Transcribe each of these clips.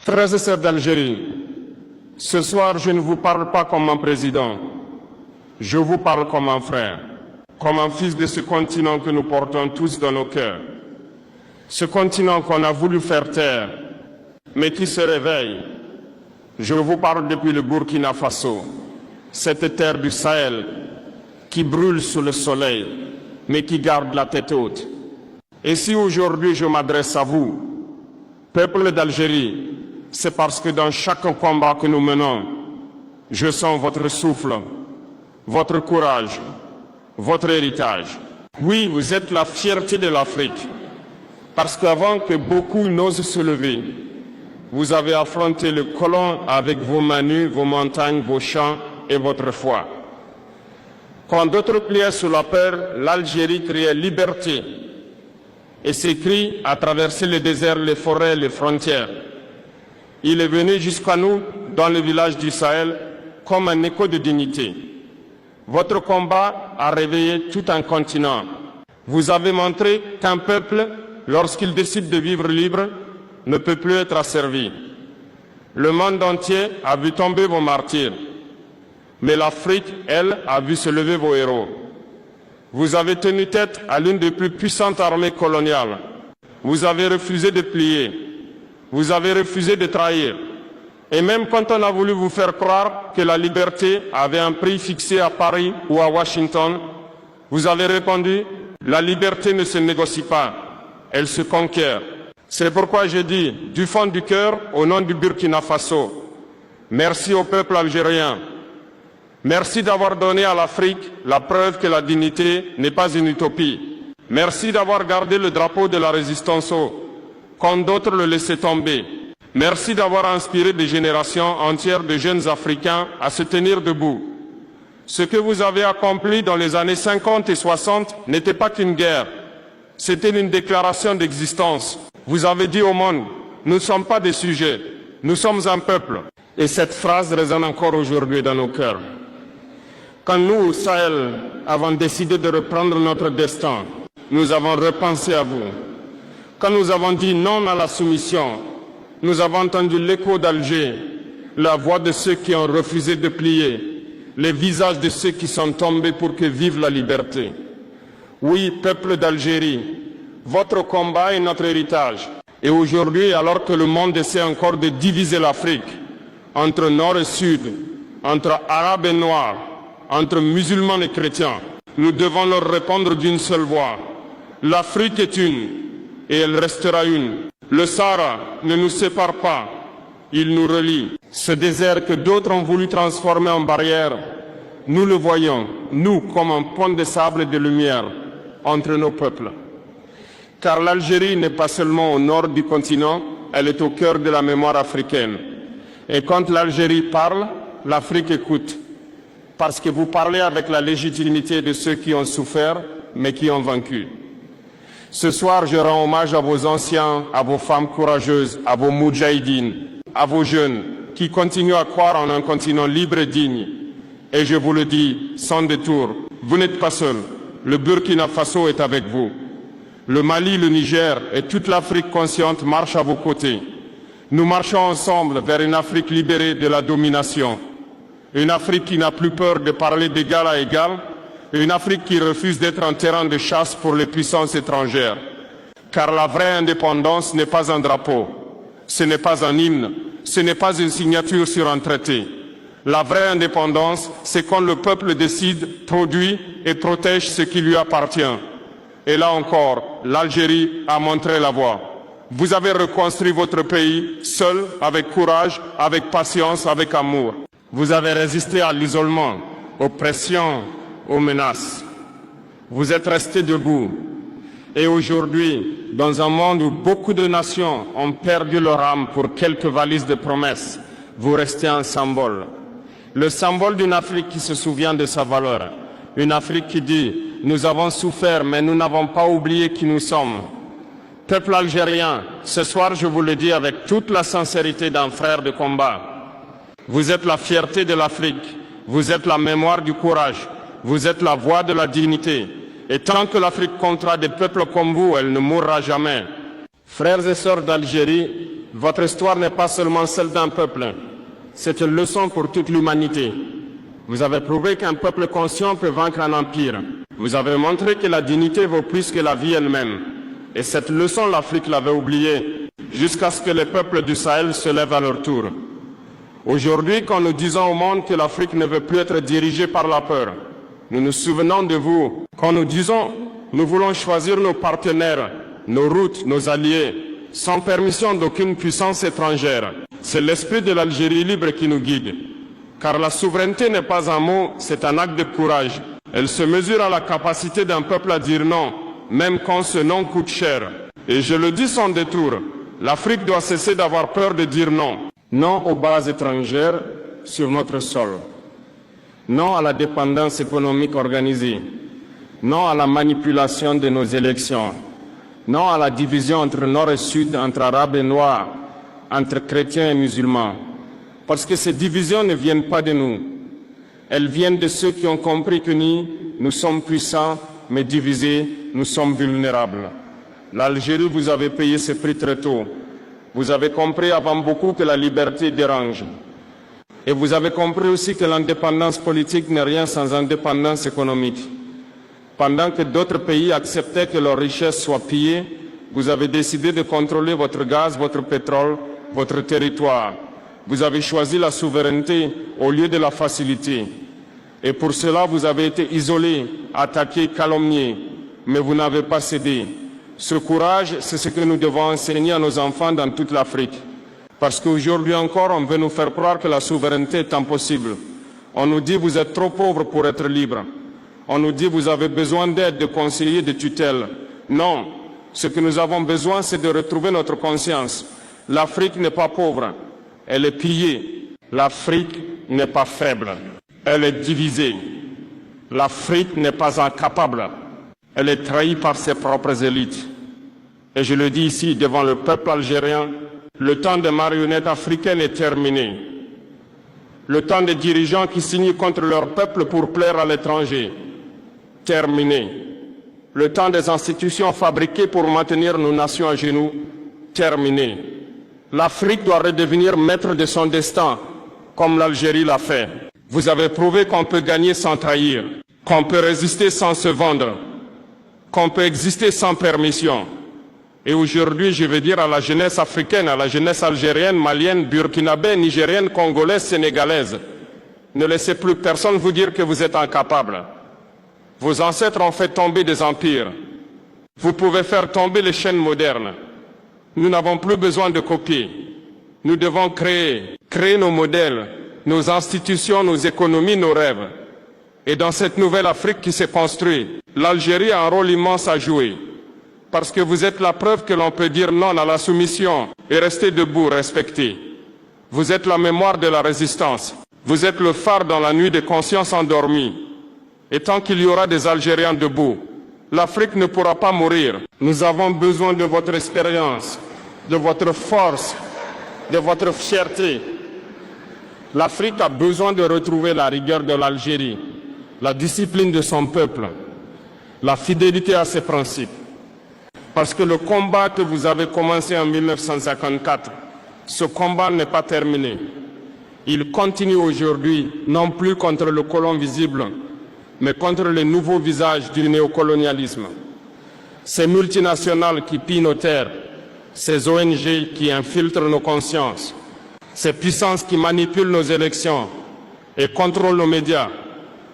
Frères et sœurs d'Algérie, ce soir je ne vous parle pas comme un président, je vous parle comme un frère, comme un fils de ce continent que nous portons tous dans nos cœurs. Ce continent qu'on a voulu faire taire, mais qui se réveille. Je vous parle depuis le Burkina Faso, cette terre du Sahel qui brûle sous le soleil, mais qui garde la tête haute. Et si aujourd'hui je m'adresse à vous, peuple d'Algérie, c'est parce que dans chaque combat que nous menons, je sens votre souffle, votre courage, votre héritage. Oui, vous êtes la fierté de l'Afrique, parce qu'avant que beaucoup n'osent se lever, vous avez affronté le colon avec vos mains nues, vos montagnes, vos champs et votre foi. Quand d'autres pliaient sous la peur, l'Algérie criait liberté. Et ses cris a traversé les déserts, les forêts, les frontières. Il est venu jusqu'à nous, dans le village du Sahel, comme un écho de dignité. Votre combat a réveillé tout un continent. Vous avez montré qu'un peuple, lorsqu'il décide de vivre libre, ne peut plus être asservi. Le monde entier a vu tomber vos martyrs. Mais l'Afrique, elle, a vu se lever vos héros. Vous avez tenu tête à l'une des plus puissantes armées coloniales. Vous avez refusé de plier. Vous avez refusé de trahir. Et même quand on a voulu vous faire croire que la liberté avait un prix fixé à Paris ou à Washington, vous avez répondu « La liberté ne se négocie pas, elle se conquiert ». C'est pourquoi je dis, du fond du cœur, au nom du Burkina Faso, merci au peuple algérien. Merci d'avoir donné à l'Afrique la preuve que la dignité n'est pas une utopie. Merci d'avoir gardé le drapeau de la résistance quand d'autres le laissaient tomber. Merci d'avoir inspiré des générations entières de jeunes Africains à se tenir debout. Ce que vous avez accompli dans les années 50 et 60 n'était pas qu'une guerre, c'était une déclaration d'existence. Vous avez dit au monde, nous ne sommes pas des sujets, nous sommes un peuple. Et cette phrase résonne encore aujourd'hui dans nos cœurs. Quand nous, au Sahel, avons décidé de reprendre notre destin, nous avons repensé à vous. Quand nous avons dit non à la soumission, nous avons entendu l'écho d'Alger, la voix de ceux qui ont refusé de plier, les visages de ceux qui sont tombés pour que vive la liberté. Oui, peuple d'Algérie, votre combat est notre héritage. Et aujourd'hui, alors que le monde essaie encore de diviser l'Afrique, entre nord et sud, entre arabes et noirs, entre musulmans et chrétiens, nous devons leur répondre d'une seule voix. L'Afrique est une, et elle restera une. Le Sahara ne nous sépare pas, il nous relie. Ce désert que d'autres ont voulu transformer en barrière, nous le voyons, nous, comme un pont de sable et de lumière entre nos peuples. Car l'Algérie n'est pas seulement au nord du continent, elle est au cœur de la mémoire africaine. Et quand l'Algérie parle, l'Afrique écoute. Parce que vous parlez avec la légitimité de ceux qui ont souffert, mais qui ont vaincu. Ce soir, je rends hommage à vos anciens, à vos femmes courageuses, à vos moudjahidines, à vos jeunes, qui continuent à croire en un continent libre et digne. Et je vous le dis, sans détour, vous n'êtes pas seuls. Le Burkina Faso est avec vous. Le Mali, le Niger et toute l'Afrique consciente marchent à vos côtés. Nous marchons ensemble vers une Afrique libérée de la domination. Une Afrique qui n'a plus peur de parler d'égal à égal. Une Afrique qui refuse d'être un terrain de chasse pour les puissances étrangères. Car la vraie indépendance n'est pas un drapeau. Ce n'est pas un hymne. Ce n'est pas une signature sur un traité. La vraie indépendance, c'est quand le peuple décide, produit et protège ce qui lui appartient. Et là encore, l'Algérie a montré la voie. Vous avez reconstruit votre pays seul, avec courage, avec patience, avec amour. Vous avez résisté à l'isolement, aux pressions, aux menaces. Vous êtes restés debout. Et aujourd'hui, dans un monde où beaucoup de nations ont perdu leur âme pour quelques valises de promesses, vous restez un symbole. Le symbole d'une Afrique qui se souvient de sa valeur. Une Afrique qui dit « Nous avons souffert, mais nous n'avons pas oublié qui nous sommes ». Peuple algérien, ce soir, je vous le dis avec toute la sincérité d'un frère de combat. Vous êtes la fierté de l'Afrique. Vous êtes la mémoire du courage. Vous êtes la voix de la dignité. Et tant que l'Afrique comptera des peuples comme vous, elle ne mourra jamais. Frères et sœurs d'Algérie, Votre histoire n'est pas seulement celle d'un peuple, c'est une leçon pour toute l'humanité. Vous avez prouvé qu'un peuple conscient peut vaincre un empire. Vous avez montré que la dignité vaut plus que la vie elle-même. Et cette leçon, l'Afrique l'avait oubliée, jusqu'à ce que les peuples du Sahel se lèvent à leur tour. Aujourd'hui, quand nous disons au monde que l'Afrique ne veut plus être dirigée par la peur, nous nous souvenons de vous. Quand nous disons nous voulons choisir nos partenaires, nos routes, nos alliés, sans permission d'aucune puissance étrangère, c'est l'esprit de l'Algérie libre qui nous guide. Car la souveraineté n'est pas un mot, c'est un acte de courage. Elle se mesure à la capacité d'un peuple à dire non, même quand ce non coûte cher. Et je le dis sans détour, l'Afrique doit cesser d'avoir peur de dire non. Non aux bases étrangères sur notre sol. Non à la dépendance économique organisée. Non à la manipulation de nos élections. Non à la division entre nord et sud, entre arabes et noirs, entre chrétiens et musulmans. Parce que ces divisions ne viennent pas de nous. Elles viennent de ceux qui ont compris qu'unis, nous sommes puissants, mais divisés, nous sommes vulnérables. L'Algérie, vous avez payé ce prix très tôt. Vous avez compris avant beaucoup que la liberté dérange. Et vous avez compris aussi que l'indépendance politique n'est rien sans indépendance économique. Pendant que d'autres pays acceptaient que leurs richesses soient pillées, vous avez décidé de contrôler votre gaz, votre pétrole, votre territoire. Vous avez choisi la souveraineté au lieu de la facilité. Et pour cela, vous avez été isolés, attaqués, calomniés. Mais vous n'avez pas cédé. Ce courage, c'est ce que nous devons enseigner à nos enfants dans toute l'Afrique. Parce qu'aujourd'hui encore, on veut nous faire croire que la souveraineté est impossible. On nous dit vous êtes trop pauvres pour être libres. On nous dit vous avez besoin d'aide, de conseillers, de tutelles. Non, ce que nous avons besoin, c'est de retrouver notre conscience. L'Afrique n'est pas pauvre, elle est pillée. L'Afrique n'est pas faible, elle est divisée. L'Afrique n'est pas incapable, elle est trahie par ses propres élites. Et je le dis ici devant le peuple algérien, le temps des marionnettes africaines est terminé. Le temps des dirigeants qui signent contre leur peuple pour plaire à l'étranger, terminé. Le temps des institutions fabriquées pour maintenir nos nations à genoux, terminé. L'Afrique doit redevenir maître de son destin, comme l'Algérie l'a fait. Vous avez prouvé qu'on peut gagner sans trahir, qu'on peut résister sans se vendre, qu'on peut exister sans permission. Et aujourd'hui, je veux dire à la jeunesse africaine, à la jeunesse algérienne, malienne, burkinabé, nigérienne, congolaise, sénégalaise, ne laissez plus personne vous dire que vous êtes incapable. Vos ancêtres ont fait tomber des empires. Vous pouvez faire tomber les chaînes modernes. Nous n'avons plus besoin de copier. Nous devons créer nos modèles, nos institutions, nos économies, nos rêves. Et dans cette nouvelle Afrique qui s'est construite, l'Algérie a un rôle immense à jouer. Parce que vous êtes la preuve que l'on peut dire non à la soumission et rester debout, respecté. Vous êtes la mémoire de la résistance. Vous êtes le phare dans la nuit des consciences endormies. Et tant qu'il y aura des Algériens debout, l'Afrique ne pourra pas mourir. Nous avons besoin de votre expérience, de votre force, de votre fierté. L'Afrique a besoin de retrouver la rigueur de l'Algérie, la discipline de son peuple, la fidélité à ses principes. Parce que le combat que vous avez commencé en 1954, ce combat n'est pas terminé. Il continue aujourd'hui, non plus contre le colon visible, mais contre les nouveaux visages du néocolonialisme. Ces multinationales qui pillent nos terres, ces ONG qui infiltrent nos consciences, ces puissances qui manipulent nos élections et contrôlent nos médias.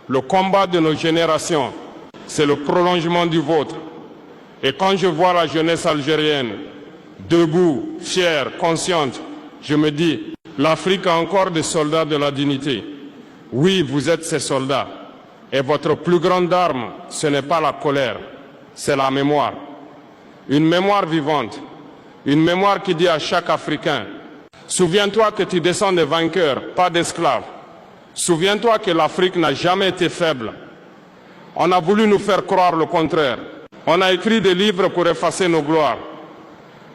Le combat de nos générations, c'est le prolongement du vôtre. Et quand je vois la jeunesse algérienne, debout, fière, consciente, je me dis, l'Afrique a encore des soldats de la dignité. Oui, vous êtes ces soldats. Et votre plus grande arme, ce n'est pas la colère, c'est la mémoire. Une mémoire vivante, une mémoire qui dit à chaque Africain, souviens-toi que tu descends des vainqueurs, pas d'esclaves. Souviens-toi que l'Afrique n'a jamais été faible. On a voulu nous faire croire le contraire. On a écrit des livres pour effacer nos gloires.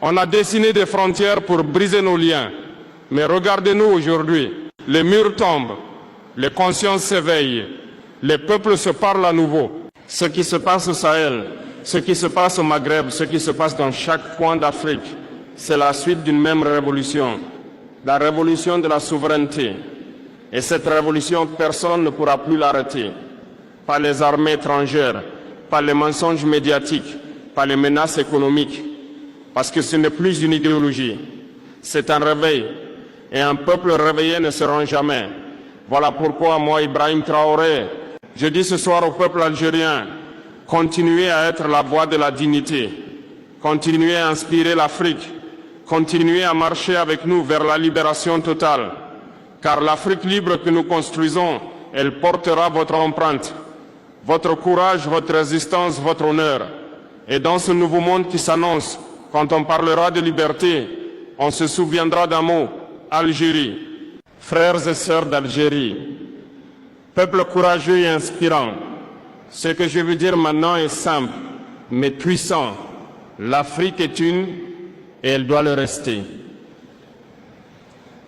On a dessiné des frontières pour briser nos liens. Mais regardez-nous aujourd'hui. Les murs tombent, les consciences s'éveillent, les peuples se parlent à nouveau. Ce qui se passe au Sahel, ce qui se passe au Maghreb, ce qui se passe dans chaque coin d'Afrique c'est la suite d'une même révolution, la révolution de la souveraineté. Et cette révolution, personne ne pourra plus l'arrêter. Pas les armées étrangères, pas les mensonges médiatiques, pas les menaces économiques. Parce que ce n'est plus une idéologie, c'est un réveil. Et un peuple réveillé ne se rend jamais. Voilà pourquoi moi, Ibrahim Traoré, je dis ce soir au peuple algérien, continuez à être la voix de la dignité, continuez à inspirer l'Afrique, continuez à marcher avec nous vers la libération totale. Car l'Afrique libre que nous construisons, elle portera votre empreinte, votre courage, votre résistance, votre honneur. Et dans ce nouveau monde qui s'annonce, quand on parlera de liberté, on se souviendra d'un mot, Algérie. Frères et sœurs d'Algérie, peuple courageux et inspirant, ce que je veux dire maintenant est simple, mais puissant. L'Afrique est une et elle doit le rester.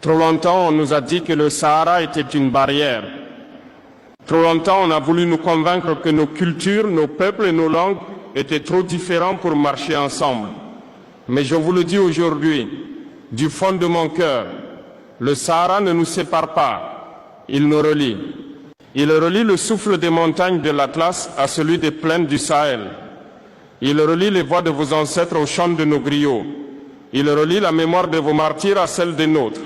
Trop longtemps, on nous a dit que le Sahara était une barrière. Trop longtemps, on a voulu nous convaincre que nos cultures, nos peuples et nos langues étaient trop différents pour marcher ensemble. Mais je vous le dis aujourd'hui, du fond de mon cœur, le Sahara ne nous sépare pas, il nous relie. Il relie le souffle des montagnes de l'Atlas à celui des plaines du Sahel. Il relie les voix de vos ancêtres aux chants de nos griots. Il relie la mémoire de vos martyrs à celle des nôtres.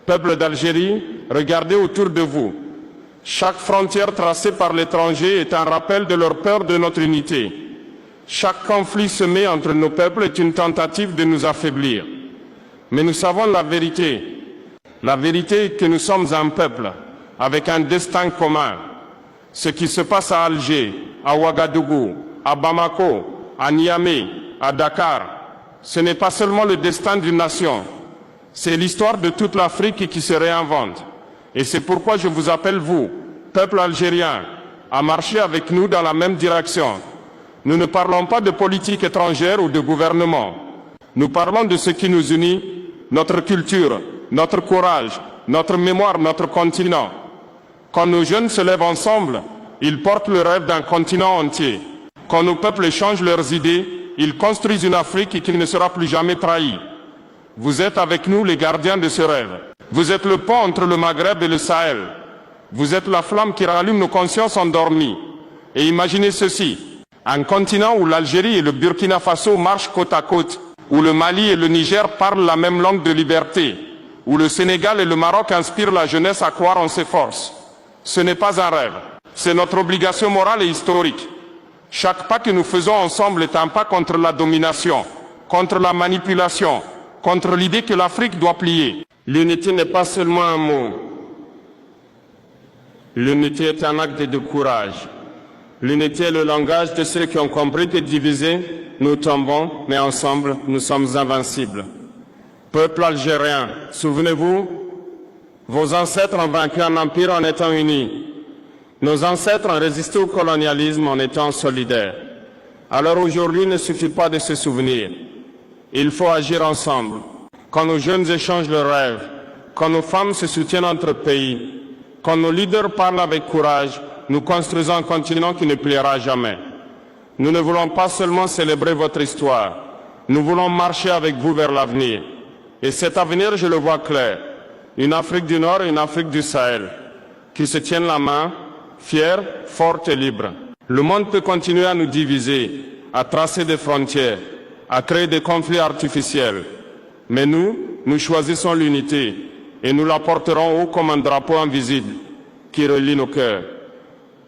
Peuple d'Algérie, regardez autour de vous. Chaque frontière tracée par l'étranger est un rappel de leur peur de notre unité. Chaque conflit semé entre nos peuples est une tentative de nous affaiblir. Mais nous savons la vérité. La vérité est que nous sommes un peuple avec un destin commun. Ce qui se passe à Alger, à Ouagadougou, à Bamako, à Niamey, à Dakar, ce n'est pas seulement le destin d'une nation. C'est l'histoire de toute l'Afrique qui se réinvente. Et c'est pourquoi je vous appelle, vous, peuple algérien, à marcher avec nous dans la même direction. Nous ne parlons pas de politique étrangère ou de gouvernement. Nous parlons de ce qui nous unit, notre culture, notre courage, notre mémoire, notre continent. Quand nos jeunes se lèvent ensemble, ils portent le rêve d'un continent entier. Quand nos peuples échangent leurs idées, ils construisent une Afrique qui ne sera plus jamais trahie. Vous êtes avec nous les gardiens de ce rêve. Vous êtes le pont entre le Maghreb et le Sahel. Vous êtes la flamme qui rallume nos consciences endormies. Et imaginez ceci, un continent où l'Algérie et le Burkina Faso marchent côte à côte, où le Mali et le Niger parlent la même langue de liberté, où le Sénégal et le Maroc inspirent la jeunesse à croire en ses forces. Ce n'est pas un rêve, c'est notre obligation morale et historique. Chaque pas que nous faisons ensemble est un pas contre la domination, contre la manipulation, contre l'idée que l'Afrique doit plier. L'unité n'est pas seulement un mot. L'unité est un acte de courage. L'unité est le langage de ceux qui ont compris que divisés, nous tombons, mais ensemble, nous sommes invincibles. Peuple algérien, souvenez-vous, vos ancêtres ont vaincu un empire en étant unis. Nos ancêtres ont résisté au colonialisme en étant solidaires. Alors aujourd'hui, il ne suffit pas de se souvenir. Il faut agir ensemble. Quand nos jeunes échangent leurs rêves, quand nos femmes se soutiennent entre pays, quand nos leaders parlent avec courage, nous construisons un continent qui ne pliera jamais. Nous ne voulons pas seulement célébrer votre histoire, nous voulons marcher avec vous vers l'avenir. Et cet avenir, je le vois clair. Une Afrique du Nord et une Afrique du Sahel, qui se tiennent la main, fières, fortes et libres. Le monde peut continuer à nous diviser, à tracer des frontières, à créer des conflits artificiels. Mais nous choisissons l'unité et nous la porterons haut comme un drapeau invisible qui relie nos cœurs.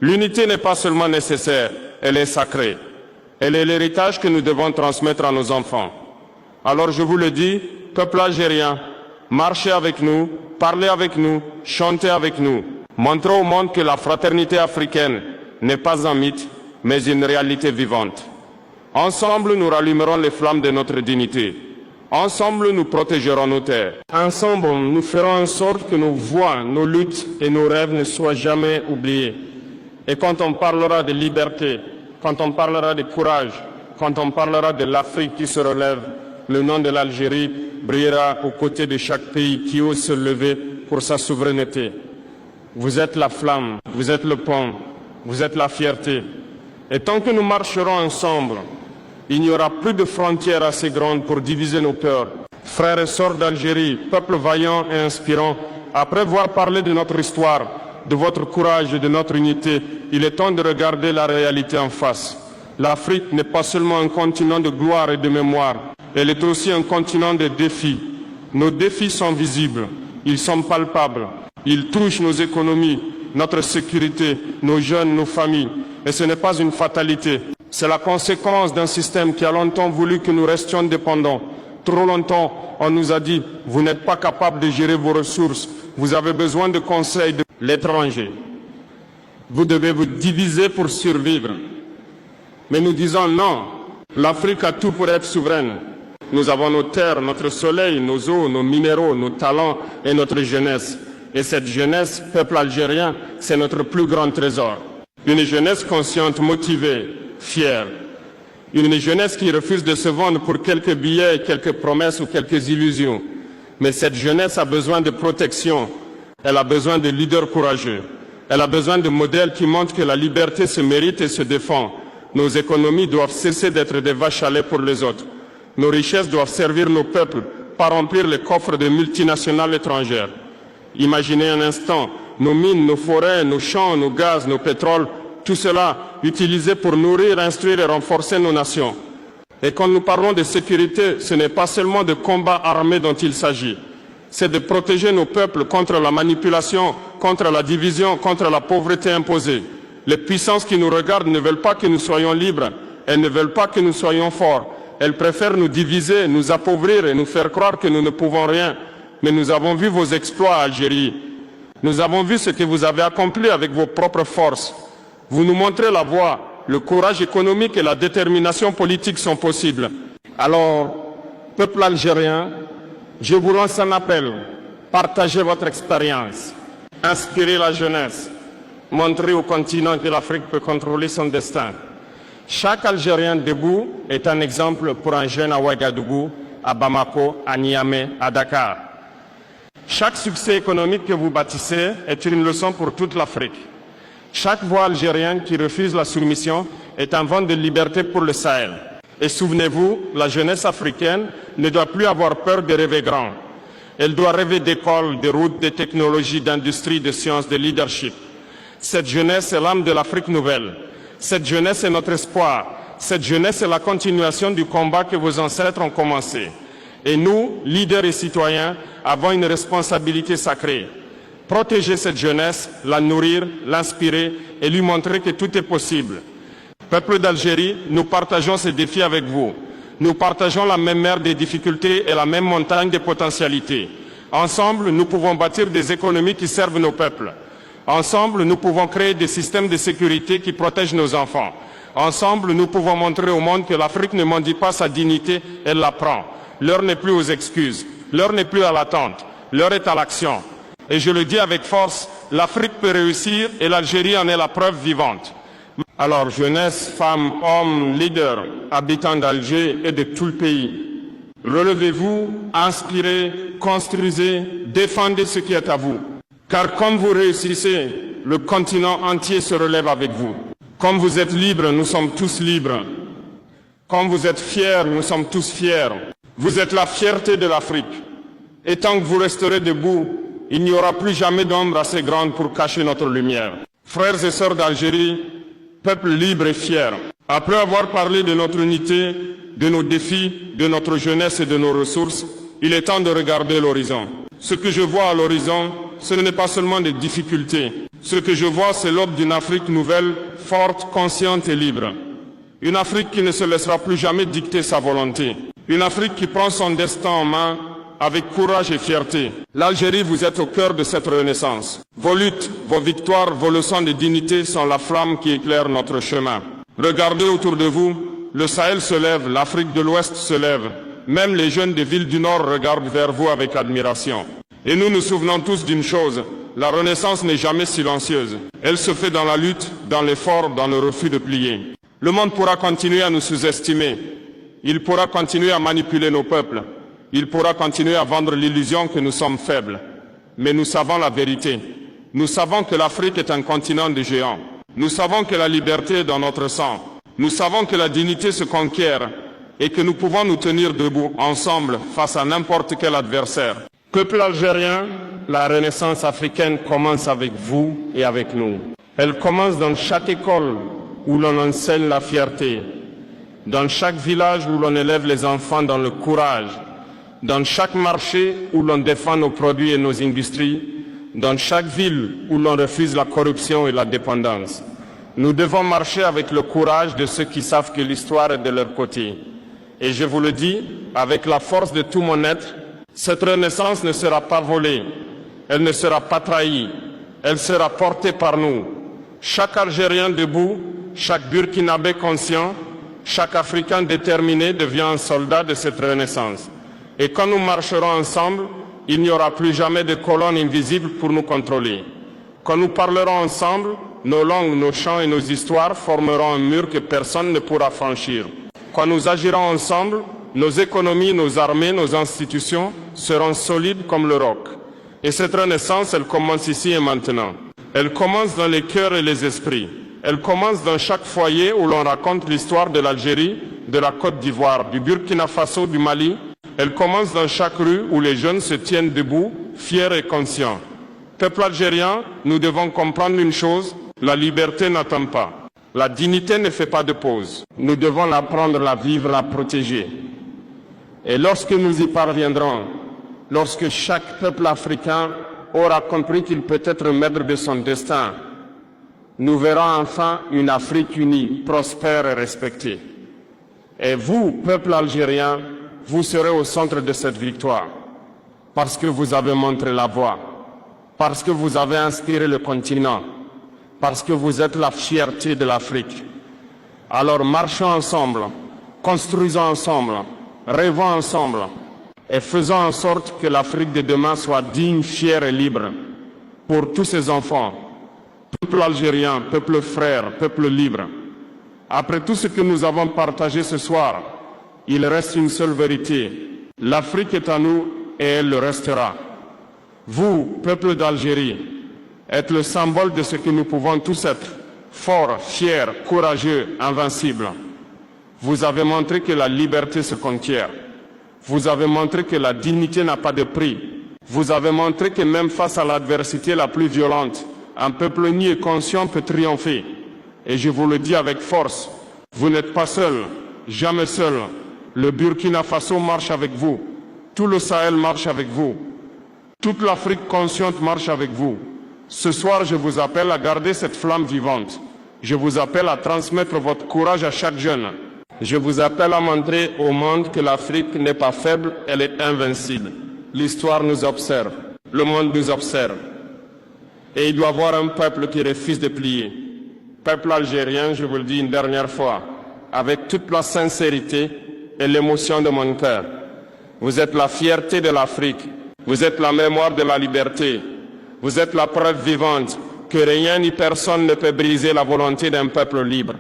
L'unité n'est pas seulement nécessaire, elle est sacrée. Elle est l'héritage que nous devons transmettre à nos enfants. Alors je vous le dis, peuple algérien, marchez avec nous, parlez avec nous, chantez avec nous. Montrez au monde que la fraternité africaine n'est pas un mythe, mais une réalité vivante. Ensemble, nous rallumerons les flammes de notre dignité. Ensemble, nous protégerons nos terres. Ensemble, nous ferons en sorte que nos voix, nos luttes et nos rêves ne soient jamais oubliés. Et quand on parlera de liberté, quand on parlera de courage, quand on parlera de l'Afrique qui se relève, le nom de l'Algérie brillera aux côtés de chaque pays qui ose se lever pour sa souveraineté. Vous êtes la flamme, vous êtes le pont, vous êtes la fierté. Et tant que nous marcherons ensemble, Il n'y aura plus de frontières assez grandes pour diviser nos cœurs. Frères et sœurs d'Algérie, peuple vaillant et inspirant, après avoir parlé de notre histoire, de votre courage et de notre unité, il est temps de regarder la réalité en face. L'Afrique n'est pas seulement un continent de gloire et de mémoire, elle est aussi un continent de défis. Nos défis sont visibles, ils sont palpables, ils touchent nos économies, notre sécurité, nos jeunes, nos familles. Et ce n'est pas une fatalité, c'est la conséquence d'un système qui a longtemps voulu que nous restions dépendants. Trop longtemps, on nous a dit, vous n'êtes pas capable de gérer vos ressources, vous avez besoin de conseils de l'étranger. Vous devez vous diviser pour survivre. Mais nous disons non, l'Afrique a tout pour être souveraine. Nous avons nos terres, notre soleil, nos eaux, nos minéraux, nos talents et notre jeunesse. Et cette jeunesse, peuple algérien, c'est notre plus grand trésor. Une jeunesse consciente, motivée, fière. Une jeunesse qui refuse de se vendre pour quelques billets, quelques promesses ou quelques illusions. Mais cette jeunesse a besoin de protection. Elle a besoin de leaders courageux. Elle a besoin de modèles qui montrent que la liberté se mérite et se défend. Nos économies doivent cesser d'être des vaches à lait pour les autres. Nos richesses doivent servir nos peuples, pas remplir les coffres de multinationales étrangères. Imaginez un instant, nos mines, nos forêts, nos champs, nos gaz, nos pétroles, tout cela utilisé pour nourrir, instruire et renforcer nos nations. Et quand nous parlons de sécurité, ce n'est pas seulement de combats armés dont il s'agit. C'est de protéger nos peuples contre la manipulation, contre la division, contre la pauvreté imposée. Les puissances qui nous regardent ne veulent pas que nous soyons libres, elles ne veulent pas que nous soyons forts. Elles préfèrent nous diviser, nous appauvrir et nous faire croire que nous ne pouvons rien. Mais nous avons vu vos exploits, Algérie. Nous avons vu ce que vous avez accompli avec vos propres forces. Vous nous montrez la voie, le courage économique et la détermination politique sont possibles. Alors, peuple algérien, je vous lance un appel. Partagez votre expérience. Inspirez la jeunesse. Montrez au continent que l'Afrique peut contrôler son destin. Chaque Algérien debout est un exemple pour un jeune à Ouagadougou, à Bamako, à Niamey, à Dakar. Chaque succès économique que vous bâtissez est une leçon pour toute l'Afrique. Chaque voix algérienne qui refuse la soumission est un vent de liberté pour le Sahel. Et souvenez-vous, la jeunesse africaine ne doit plus avoir peur de rêver grand. Elle doit rêver d'écoles, de routes, de technologies, d'industries, de sciences, de leadership. Cette jeunesse est l'âme de l'Afrique nouvelle. Cette jeunesse est notre espoir. Cette jeunesse est la continuation du combat que vos ancêtres ont commencé. Et nous, leaders et citoyens, avons une responsabilité sacrée. Protéger cette jeunesse, la nourrir, l'inspirer et lui montrer que tout est possible. Peuple d'Algérie, nous partageons ces défis avec vous. Nous partageons la même mer des difficultés et la même montagne des potentialités. Ensemble, nous pouvons bâtir des économies qui servent nos peuples. Ensemble, nous pouvons créer des systèmes de sécurité qui protègent nos enfants. Ensemble, nous pouvons montrer au monde que l'Afrique ne mendie pas sa dignité, elle la prend. L'heure n'est plus aux excuses, l'heure n'est plus à l'attente, l'heure est à l'action. Et je le dis avec force, l'Afrique peut réussir et l'Algérie en est la preuve vivante. Alors, jeunesse, femmes, hommes, leaders, habitants d'Alger et de tout le pays, relevez-vous, inspirez, construisez, défendez ce qui est à vous. Car comme vous réussissez, le continent entier se relève avec vous. Comme vous êtes libres, nous sommes tous libres. Comme vous êtes fiers, nous sommes tous fiers. Vous êtes la fierté de l'Afrique. Et tant que vous resterez debout, il n'y aura plus jamais d'ombre assez grande pour cacher notre lumière. Frères et sœurs d'Algérie, peuple libre et fier, après avoir parlé de notre unité, de nos défis, de notre jeunesse et de nos ressources, il est temps de regarder l'horizon. Ce que je vois à l'horizon, ce n'est pas seulement des difficultés. Ce que je vois, c'est l'aube d'une Afrique nouvelle, forte, consciente et libre. Une Afrique qui ne se laissera plus jamais dicter sa volonté. Une Afrique qui prend son destin en main avec courage et fierté. L'Algérie, vous êtes au cœur de cette renaissance. Vos luttes, vos victoires, vos leçons de dignité sont la flamme qui éclaire notre chemin. Regardez autour de vous, le Sahel se lève, l'Afrique de l'Ouest se lève. Même les jeunes des villes du Nord regardent vers vous avec admiration. Et nous nous souvenons tous d'une chose, la renaissance n'est jamais silencieuse. Elle se fait dans la lutte, dans l'effort, dans le refus de plier. Le monde pourra continuer à nous sous-estimer. Il pourra continuer à manipuler nos peuples. Il pourra continuer à vendre l'illusion que nous sommes faibles. Mais nous savons la vérité. Nous savons que l'Afrique est un continent de géants. Nous savons que la liberté est dans notre sang. Nous savons que la dignité se conquiert et que nous pouvons nous tenir debout ensemble face à n'importe quel adversaire. Peuple algérien, la renaissance africaine commence avec vous et avec nous. Elle commence dans chaque école où l'on enseigne la fierté, dans chaque village où l'on élève les enfants dans le courage, dans chaque marché où l'on défend nos produits et nos industries, dans chaque ville où l'on refuse la corruption et la dépendance. Nous devons marcher avec le courage de ceux qui savent que l'histoire est de leur côté. Et je vous le dis, avec la force de tout mon être, cette renaissance ne sera pas volée, elle ne sera pas trahie, elle sera portée par nous. Chaque Algérien debout, chaque Burkinabé conscient, chaque Africain déterminé devient un soldat de cette renaissance. Et quand nous marcherons ensemble, il n'y aura plus jamais de colonne invisible pour nous contrôler. Quand nous parlerons ensemble, nos langues, nos chants et nos histoires formeront un mur que personne ne pourra franchir. Quand nous agirons ensemble, nos économies, nos armées, nos institutions seront solides comme le roc. Et cette renaissance, elle commence ici et maintenant. Elle commence dans les cœurs et les esprits. Elle commence dans chaque foyer où l'on raconte l'histoire de l'Algérie, de la Côte d'Ivoire, du Burkina Faso, du Mali. Elle commence dans chaque rue où les jeunes se tiennent debout, fiers et conscients. Peuple algérien, nous devons comprendre une chose, la liberté n'attend pas. La dignité ne fait pas de pause. Nous devons l'apprendre, la vivre, la protéger. Et lorsque nous y parviendrons, lorsque chaque peuple africain aura compris qu'il peut être maître de son destin, nous verrons enfin une Afrique unie, prospère et respectée. Et vous, peuple algérien, vous serez au centre de cette victoire, parce que vous avez montré la voie, parce que vous avez inspiré le continent, parce que vous êtes la fierté de l'Afrique. Alors marchons ensemble, construisons ensemble, rêvons ensemble et faisons en sorte que l'Afrique de demain soit digne, fière et libre pour tous ses enfants. Peuple algérien, peuple frère, peuple libre. Après tout ce que nous avons partagé ce soir, il reste une seule vérité. L'Afrique est à nous et elle le restera. Vous, peuple d'Algérie, êtes le symbole de ce que nous pouvons tous être. Forts, fiers, courageux, invincibles. Vous avez montré que la liberté se conquiert. Vous avez montré que la dignité n'a pas de prix. Vous avez montré que même face à l'adversité la plus violente, un peuple uni et conscient peut triompher. Et je vous le dis avec force, vous n'êtes pas seul, jamais seul. Le Burkina Faso marche avec vous. Tout le Sahel marche avec vous. Toute l'Afrique consciente marche avec vous. Ce soir, je vous appelle à garder cette flamme vivante. Je vous appelle à transmettre votre courage à chaque jeune. Je vous appelle à montrer au monde que l'Afrique n'est pas faible, elle est invincible. L'histoire nous observe, le monde nous observe. Et il doit y avoir un peuple qui refuse de plier. Peuple algérien, je vous le dis une dernière fois, avec toute la sincérité et l'émotion de mon cœur. Vous êtes la fierté de l'Afrique, vous êtes la mémoire de la liberté, vous êtes la preuve vivante que rien ni personne ne peut briser la volonté d'un peuple libre.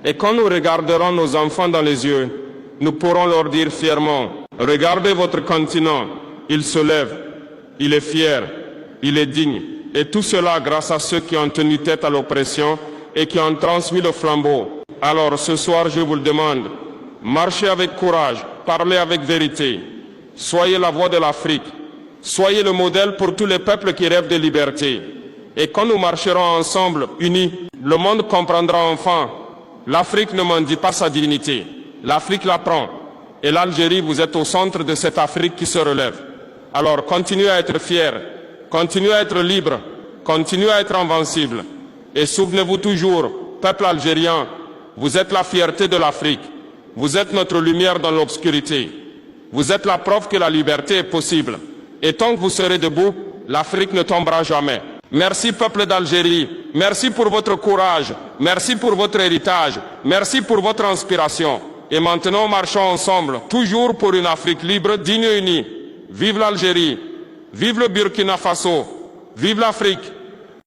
Et quand nous regarderons nos enfants dans les yeux, nous pourrons leur dire fièrement, regardez votre continent, il se lève, il est fier, il est digne. Et tout cela grâce à ceux qui ont tenu tête à l'oppression et qui ont transmis le flambeau. Alors ce soir, je vous le demande, marchez avec courage, parlez avec vérité. Soyez la voix de l'Afrique. Soyez le modèle pour tous les peuples qui rêvent de liberté. Et quand nous marcherons ensemble, unis, le monde comprendra enfin. L'Afrique ne mendie pas sa dignité. L'Afrique la prend. Et l'Algérie, vous êtes au centre de cette Afrique qui se relève. Alors continuez à être fiers, continuez à être libres, continuez à être invincibles. Et souvenez-vous toujours, peuple algérien, vous êtes la fierté de l'Afrique. Vous êtes notre lumière dans l'obscurité. Vous êtes la preuve que la liberté est possible. Et tant que vous serez debout, l'Afrique ne tombera jamais. Merci peuple d'Algérie, merci pour votre courage, merci pour votre héritage, merci pour votre inspiration. Et maintenant marchons ensemble, toujours pour une Afrique libre, digne et unie. Vive l'Algérie, vive le Burkina Faso, vive l'Afrique.